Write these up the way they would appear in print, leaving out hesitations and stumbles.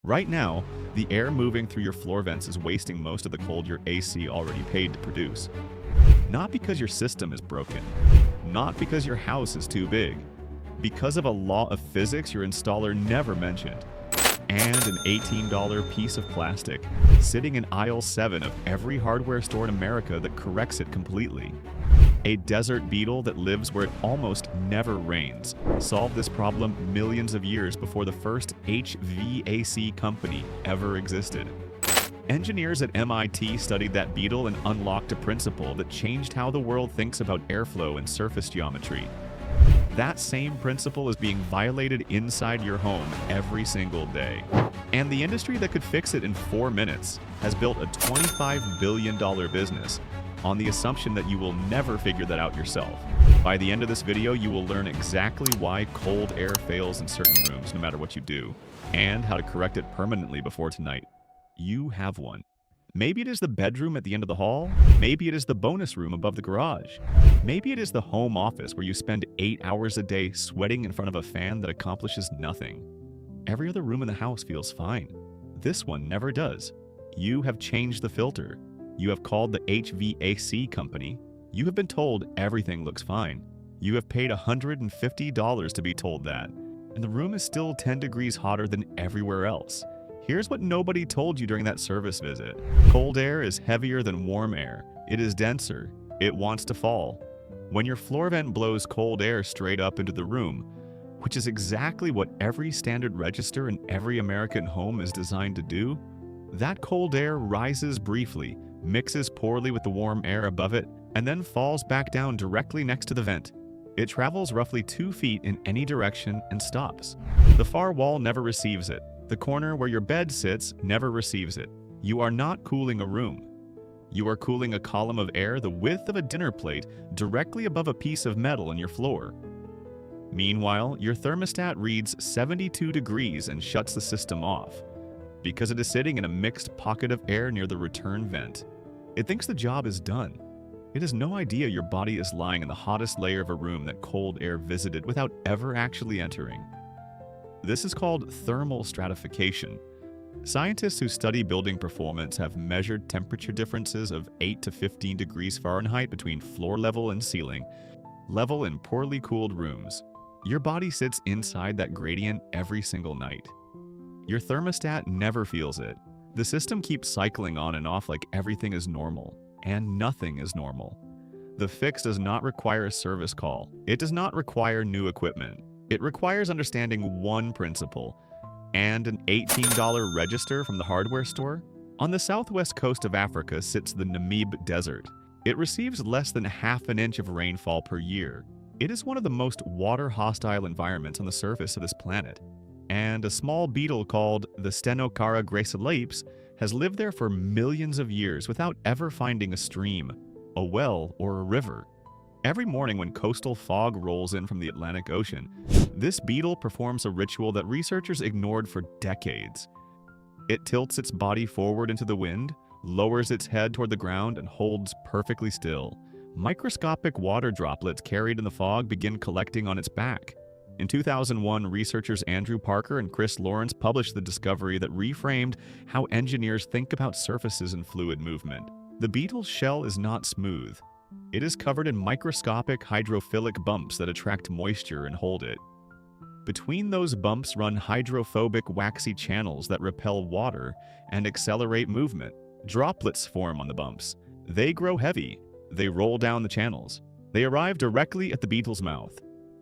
Right now, the air moving through your floor vents is wasting most of the cold your AC already paid to produce. Not because your system is broken, not because your house is too big, because of a law of physics your installer never mentioned, and an $18 piece of plastic sitting in aisle 7 of every hardware store in America that corrects it completely. A desert beetle that lives where it almost never rains solved this problem millions of years before the first HVAC company ever existed. Engineers at MIT studied that beetle and unlocked a principle that changed how the world thinks about airflow and surface geometry. That same principle is being violated inside your home every single day. And the industry that could fix it in 4 minutes has built a $25 billion business on the assumption that you will never figure that out yourself. By the end of this video, you will learn exactly why cold air fails in certain rooms no matter what you do, and how to correct it permanently before tonight. You have one. Maybe it is the bedroom at the end of the hall. Maybe it is the bonus room above the garage. Maybe it is the home office where you spend 8 hours a day sweating in front of a fan that accomplishes nothing. Every other room in the house feels fine. This one never does. You have changed the filter. You have called the HVAC company. You have been told everything looks fine. You have paid $150 to be told that. And the room is still 10 degrees hotter than everywhere else. Here's what nobody told you during that service visit. Cold air is heavier than warm air. It is denser. It wants to fall. When your floor vent blows cold air straight up into the room, which is exactly what every standard register in every American home is designed to do, that cold air rises briefly, mixes poorly with the warm air above it, and then falls back down directly next to the vent. It travels roughly 2 feet in any direction and stops. The far wall never receives it. The corner where your bed sits never receives it. You are not cooling a room. You are cooling a column of air the width of a dinner plate directly above a piece of metal in your floor. Meanwhile, your thermostat reads 72 degrees and shuts the system off, because it is sitting in a mixed pocket of air near the return vent. It thinks the job is done. It has no idea your body is lying in the hottest layer of a room that cold air visited without ever actually entering. This is called thermal stratification. Scientists who study building performance have measured temperature differences of 8 to 15 degrees Fahrenheit between floor level and ceiling level in poorly cooled rooms. Your body sits inside that gradient every single night. Your thermostat never feels it. The system keeps cycling on and off like everything is normal, and nothing is normal. The fix does not require a service call. It does not require new equipment. It requires understanding one principle and an $18 register from the hardware store. On the southwest coast of Africa sits the Namib Desert. It receives less than half an inch of rainfall per year. It is one of the most water-hostile environments on the surface of this planet. And a small beetle called the Stenocara gracilepes has lived there for millions of years without ever finding a stream, a well, or a river. Every morning when coastal fog rolls in from the Atlantic Ocean, this beetle performs a ritual that researchers ignored for decades. It tilts its body forward into the wind, lowers its head toward the ground, and holds perfectly still. Microscopic water droplets carried in the fog begin collecting on its back. In 2001, researchers Andrew Parker and Chris Lawrence published the discovery that reframed how engineers think about surfaces and fluid movement. The beetle's shell is not smooth. It is covered in microscopic hydrophilic bumps that attract moisture and hold it. Between those bumps run hydrophobic waxy channels that repel water and accelerate movement. Droplets form on the bumps. They grow heavy. They roll down the channels. They arrive directly at the beetle's mouth.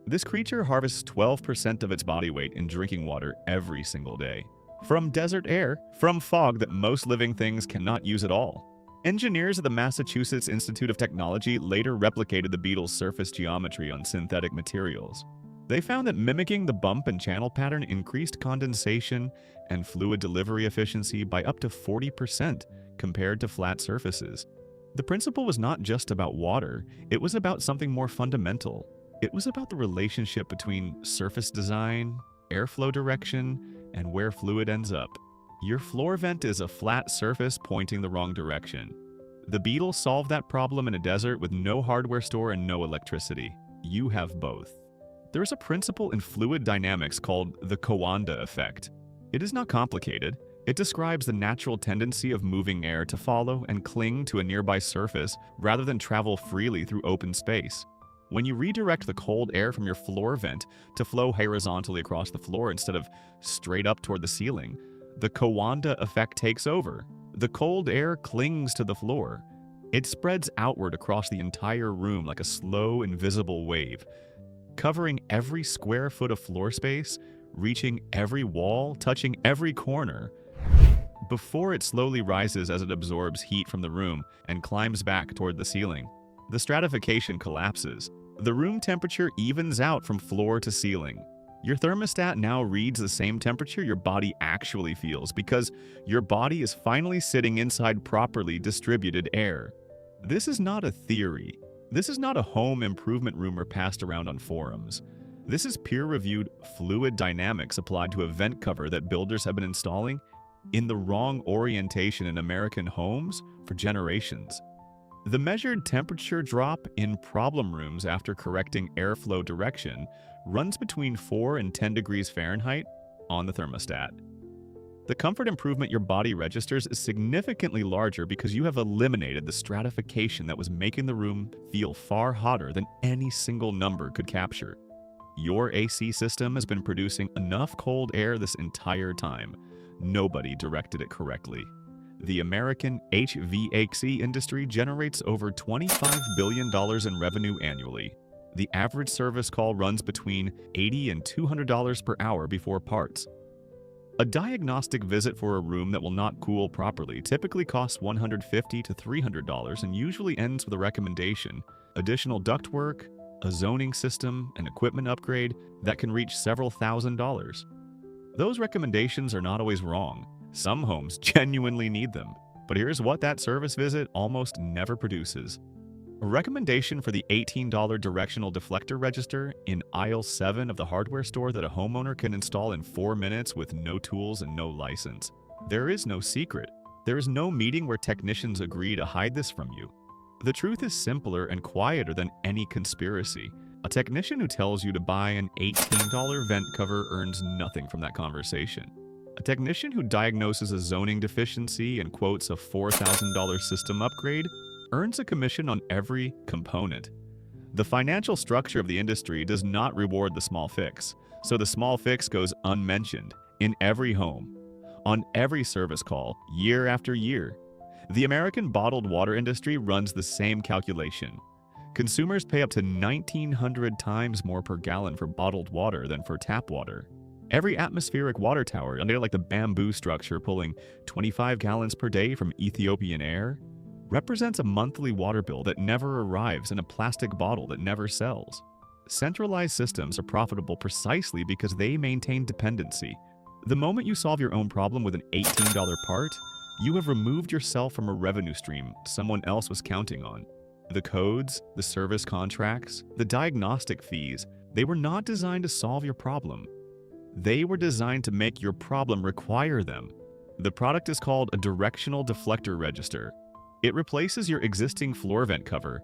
This creature harvests 12% of its body weight in drinking water every single day. From desert air, from fog that most living things cannot use at all. Engineers at the Massachusetts Institute of Technology later replicated the beetle's surface geometry on synthetic materials. They found that mimicking the bump and channel pattern increased condensation and fluid delivery efficiency by up to 40% compared to flat surfaces. The principle was not just about water, it was about something more fundamental. It was about the relationship between surface design, airflow direction, and where fluid ends up. Your floor vent is a flat surface pointing the wrong direction. The beetle solved that problem in a desert with no hardware store and no electricity. You have both. There is a principle in fluid dynamics called the Kanda effect. It is not complicated. It describes the natural tendency of moving air to follow and cling to a nearby surface rather than travel freely through open space. When you redirect the cold air from your floor vent to flow horizontally across the floor instead of straight up toward the ceiling, the Kanda effect takes over. The cold air clings to the floor. It spreads outward across the entire room like a slow, invisible wave, covering every square foot of floor space, reaching every wall, touching every corner, before it slowly rises as it absorbs heat from the room and climbs back toward the ceiling. The stratification collapses. The room temperature evens out from floor to ceiling. Your thermostat now reads the same temperature your body actually feels because your body is finally sitting inside properly distributed air. This is not a theory. This is not a home improvement rumor passed around on forums. This is peer-reviewed fluid dynamics applied to a vent cover that builders have been installing in the wrong orientation in American homes for generations. The measured temperature drop in problem rooms after correcting airflow direction runs between 4 and 10 degrees Fahrenheit on the thermostat. The comfort improvement your body registers is significantly larger because you have eliminated the stratification that was making the room feel far hotter than any single number could capture. Your AC system has been producing enough cold air this entire time. Nobody directed it correctly. The American HVAC industry generates over $25 billion in revenue annually. The average service call runs between $80 and $200 per hour before parts. A diagnostic visit for a room that will not cool properly typically costs $150 to $300 and usually ends with a recommendation, additional ductwork, a zoning system, and equipment upgrade that can reach several $1,000s. Those recommendations are not always wrong. Some homes genuinely need them, but here's what that service visit almost never produces. A recommendation for the $18 directional deflector register in aisle 7 of the hardware store that a homeowner can install in 4 minutes with no tools and no license. There is no secret. There is no meeting where technicians agree to hide this from you. The truth is simpler and quieter than any conspiracy. A technician who tells you to buy an $18 vent cover earns nothing from that conversation. A technician who diagnoses a zoning deficiency and quotes a $4,000 system upgrade earns a commission on every component. The financial structure of the industry does not reward the small fix, so the small fix goes unmentioned in every home, on every service call, year after year. The American bottled water industry runs the same calculation. Consumers pay up to 1,900 times more per gallon for bottled water than for tap water. Every atmospheric water tower, like the bamboo structure pulling 25 gallons per day from Ethiopian air, represents a monthly water bill that never arrives in a plastic bottle that never sells. Centralized systems are profitable precisely because they maintain dependency. The moment you solve your own problem with an $18 part, you have removed yourself from a revenue stream someone else was counting on. The codes, the service contracts, the diagnostic fees, they were not designed to solve your problem. They were designed to make your problem require them. The product is called a directional deflector register. It replaces your existing floor vent cover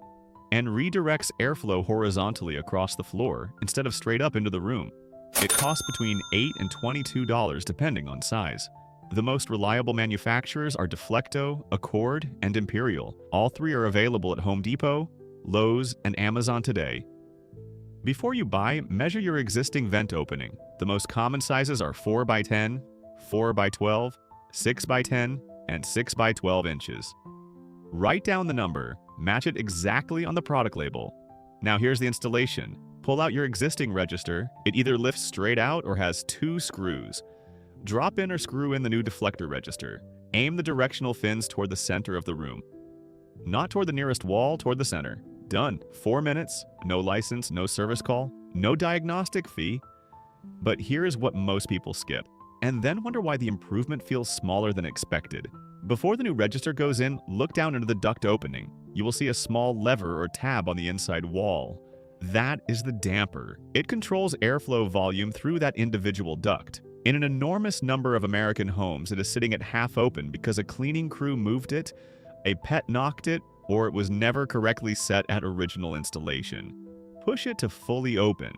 and redirects airflow horizontally across the floor instead of straight up into the room. It costs between $8 and $22 depending on size. The most reliable manufacturers are Deflecto, Accord, and Imperial. All three are available at Home Depot, Lowe's, and Amazon today. Before you buy, measure your existing vent opening. The most common sizes are 4x10, 4x12, 6x10, and 6x12 inches. Write down the number, match it exactly on the product label. Now here's the installation. Pull out your existing register. It either lifts straight out or has 2 screws. Drop in or screw in the new deflector register. Aim the directional fins toward the center of the room. Not toward the nearest wall, toward the center. Done. 4 minutes, no license, no service call, no diagnostic fee. But here is what most people skip, and then wonder why the improvement feels smaller than expected. Before the new register goes in, look down into the duct opening. You will see a small lever or tab on the inside wall. That is the damper. It controls airflow volume through that individual duct. In an enormous number of American homes, it is sitting at half open because a cleaning crew moved it, a pet knocked it, or it was never correctly set at original installation. Push it to fully open.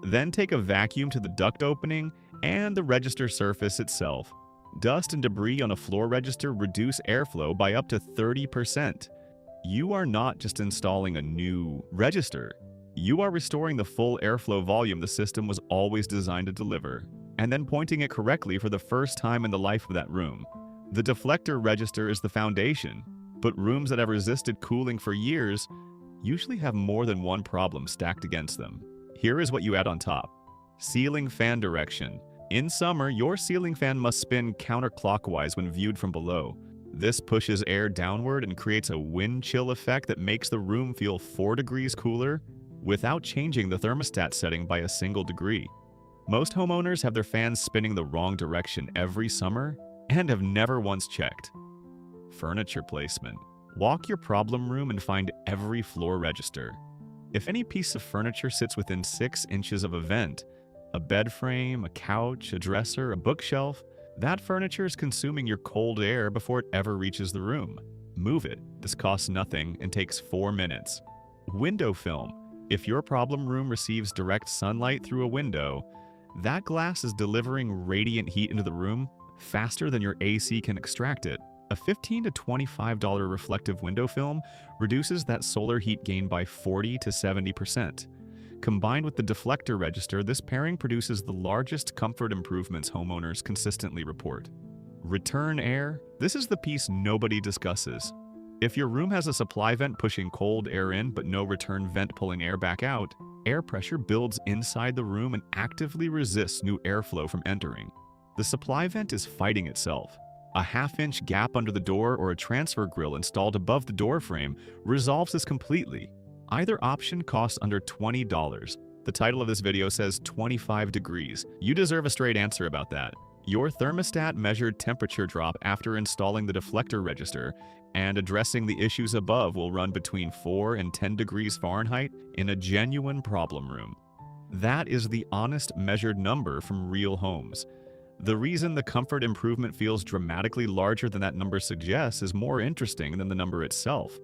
Then take a vacuum to the duct opening and the register surface itself. Dust and debris on a floor register reduce airflow by up to 30%. You are not just installing a new register. You are restoring the full airflow volume the system was always designed to deliver, and then pointing it correctly for the first time in the life of that room. The deflector register is the foundation, but rooms that have resisted cooling for years usually have more than one problem stacked against them. Here is what you add on top. Ceiling fan direction. In summer, your ceiling fan must spin counterclockwise when viewed from below. This pushes air downward and creates a wind chill effect that makes the room feel 4 degrees cooler without changing the thermostat setting by a single degree. Most homeowners have their fans spinning the wrong direction every summer and have never once checked. Furniture placement. Walk your problem room and find every floor register. If any piece of furniture sits within 6 inches of a vent, a bed frame, a couch, a dresser, a bookshelf, that furniture is consuming your cold air before it ever reaches the room. Move it. This costs nothing and takes 4 minutes. Window film. If your problem room receives direct sunlight through a window, that glass is delivering radiant heat into the room faster than your AC can extract it. A $15 to $25 reflective window film reduces that solar heat gain by 40 to 70%. Combined with the deflector register, this pairing produces the largest comfort improvements homeowners consistently report. Return air. This is the piece nobody discusses. If your room has a supply vent pushing cold air in but no return vent pulling air back out, air pressure builds inside the room and actively resists new airflow from entering. The supply vent is fighting itself. A half-inch gap under the door or a transfer grill installed above the door frame resolves this completely. Either option costs under $20. The title of this video says 25 degrees. You deserve a straight answer about that. Your thermostat measured temperature drop after installing the deflector register and addressing the issues above will run between 4 and 10 degrees Fahrenheit in a genuine problem room. That is the honest measured number from real homes. The reason the comfort improvement feels dramatically larger than that number suggests is more interesting than the number itself.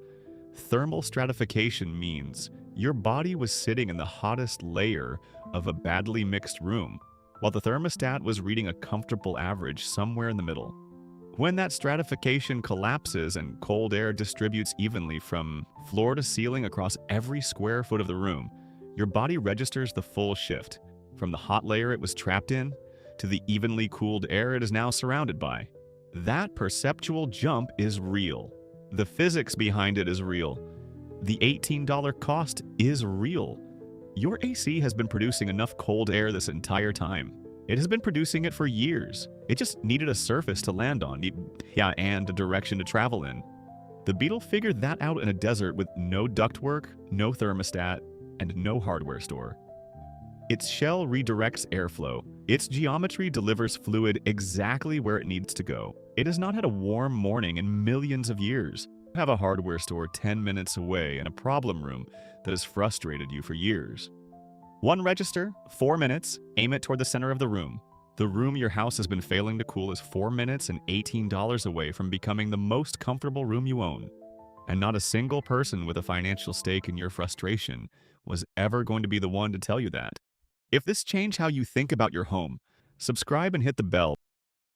Thermal stratification means your body was sitting in the hottest layer of a badly mixed room, while the thermostat was reading a comfortable average somewhere in the middle. When that stratification collapses and cold air distributes evenly from floor to ceiling across every square foot of the room, your body registers the full shift, from the hot layer it was trapped in to the evenly cooled air it is now surrounded by. That perceptual jump is real. The physics behind it is real. The $18 cost is real. Your AC has been producing enough cold air this entire time. It has been producing it for years. It just needed a surface to land on, and a direction to travel in. The Beetle figured that out in a desert with no ductwork, no thermostat, and no hardware store. Its shell redirects airflow. Its geometry delivers fluid exactly where it needs to go. It has not had a warm morning in millions of years. You have a hardware store 10 minutes away and a problem room that has frustrated you for years. One register, 4 minutes, aim it toward the center of the room. The room your house has been failing to cool is 4 minutes and $18 away from becoming the most comfortable room you own. And not a single person with a financial stake in your frustration was ever going to be the one to tell you that. If this changed how you think about your home, subscribe and hit the bell